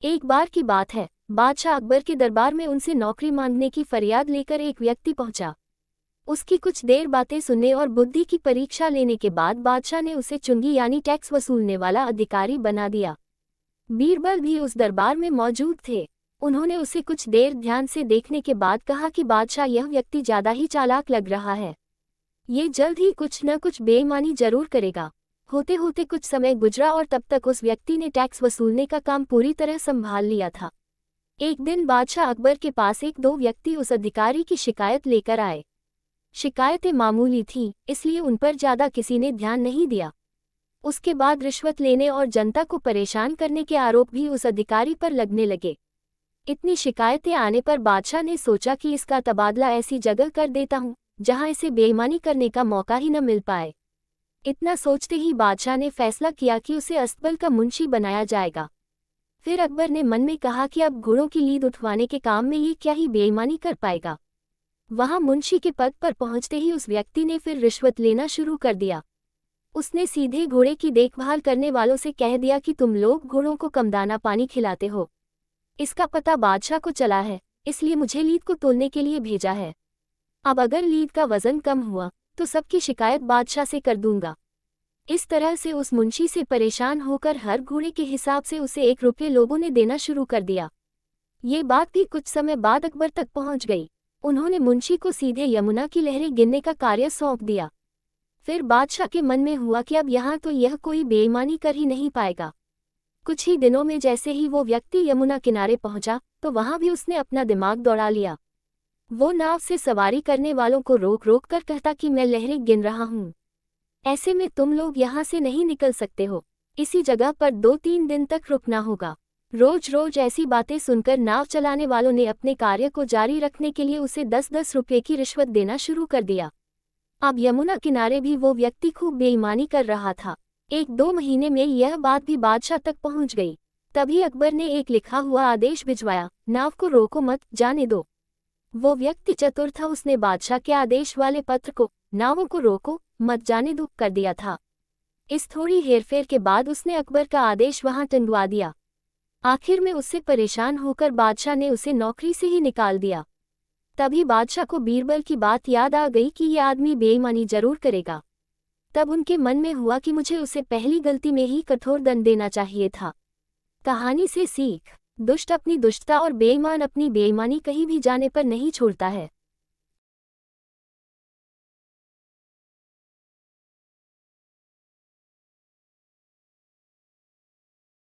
एक बार की बात है, बादशाह अकबर के दरबार में उनसे नौकरी मांगने की फरियाद लेकर एक व्यक्ति पहुंचा। उसकी कुछ देर बातें सुनने और बुद्धि की परीक्षा लेने के बाद बादशाह ने उसे चुंगी यानी टैक्स वसूलने वाला अधिकारी बना दिया। बीरबल भी उस दरबार में मौजूद थे। उन्होंने उसे कुछ देर ध्यान से देखने के बाद कहा कि बादशाह, यह व्यक्ति ज्यादा ही चालाक लग रहा है। ये जल्द ही कुछ न कुछ बेईमानी जरूर करेगा। होते होते कुछ समय गुजरा और तब तक उस व्यक्ति ने टैक्स वसूलने का काम पूरी तरह संभाल लिया था। एक दिन बादशाह अकबर के पास एक दो व्यक्ति उस अधिकारी की शिकायत लेकर आए। शिकायतें मामूली थीं, इसलिए उन पर ज्यादा किसी ने ध्यान नहीं दिया। उसके बाद रिश्वत लेने और जनता को परेशान करने के आरोप भी उस अधिकारी पर लगने लगे। इतनी शिकायतें आने पर बादशाह ने सोचा कि इसका तबादला ऐसी जगह कर देता हूँ जहां इसे बेईमानी करने का मौका ही न मिल पाए। इतना सोचते ही बादशाह ने फैसला किया कि उसे अस्तबल का मुंशी बनाया जाएगा। फिर अकबर ने मन में कहा कि अब घोड़ों की लीद उठवाने के काम में ये क्या ही बेईमानी कर पाएगा। वहां मुंशी के पद पर पहुंचते ही उस व्यक्ति ने फिर रिश्वत लेना शुरू कर दिया। उसने सीधे घोड़े की देखभाल करने वालों से कह दिया कि तुम लोग घोड़ों को कम दाना पानी खिलाते हो। इसका पता बादशाह को चला है, इसलिए मुझे लीद को तोलने के लिए भेजा है। अब अगर लीद का वजन कम हुआ तो सबकी शिकायत बादशाह से कर दूंगा। इस तरह से उस मुंशी से परेशान होकर हर घोड़े के हिसाब से उसे 1 रुपये लोगों ने देना शुरू कर दिया। ये बात भी कुछ समय बाद अकबर तक पहुंच गई। उन्होंने मुंशी को सीधे यमुना की लहरें गिनने का कार्य सौंप दिया। फिर बादशाह के मन में हुआ कि अब यहाँ तो यह कोई बेईमानी कर ही नहीं पाएगा। कुछ ही दिनों में जैसे ही वो व्यक्ति यमुना किनारे पहुंचा तो वहां भी उसने अपना दिमाग दौड़ा लिया। वो नाव से सवारी करने वालों को रोक रोक कर कहता कि मैं लहरें गिन रहा हूँ, ऐसे में तुम लोग यहाँ से नहीं निकल सकते हो। इसी जगह पर 2-3 दिन तक रुकना होगा। रोज रोज ऐसी बातें सुनकर नाव चलाने वालों ने अपने कार्य को जारी रखने के लिए उसे 10-10 रुपये की रिश्वत देना शुरू कर दिया। अब यमुना किनारे भी वो व्यक्ति खूब बेईमानी कर रहा था। 1-2 महीने में यह बात भी बादशाह तक पहुंच गई। तभी अकबर ने एक लिखा हुआ आदेश भिजवाया, नाव को रोको मत, जाने दो। वो व्यक्ति चतुर था, उसने बादशाह के आदेश वाले पत्र को नावों को रोको मत जाने दो कर दिया था। इस थोड़ी हेरफेर के बाद उसने अकबर का आदेश वहां टंगवा दिया। आखिर में उससे परेशान होकर बादशाह ने उसे नौकरी से ही निकाल दिया। तभी बादशाह को बीरबल की बात याद आ गई कि ये आदमी बेईमानी जरूर करेगा। तब उनके मन में हुआ कि मुझे उसे पहली गलती में ही कठोर दंड देना चाहिए था। कहानी से सीख, दुष्ट अपनी दुष्टता और बेईमान अपनी बेईमानी कहीं भी जाने पर नहीं छोड़ता है।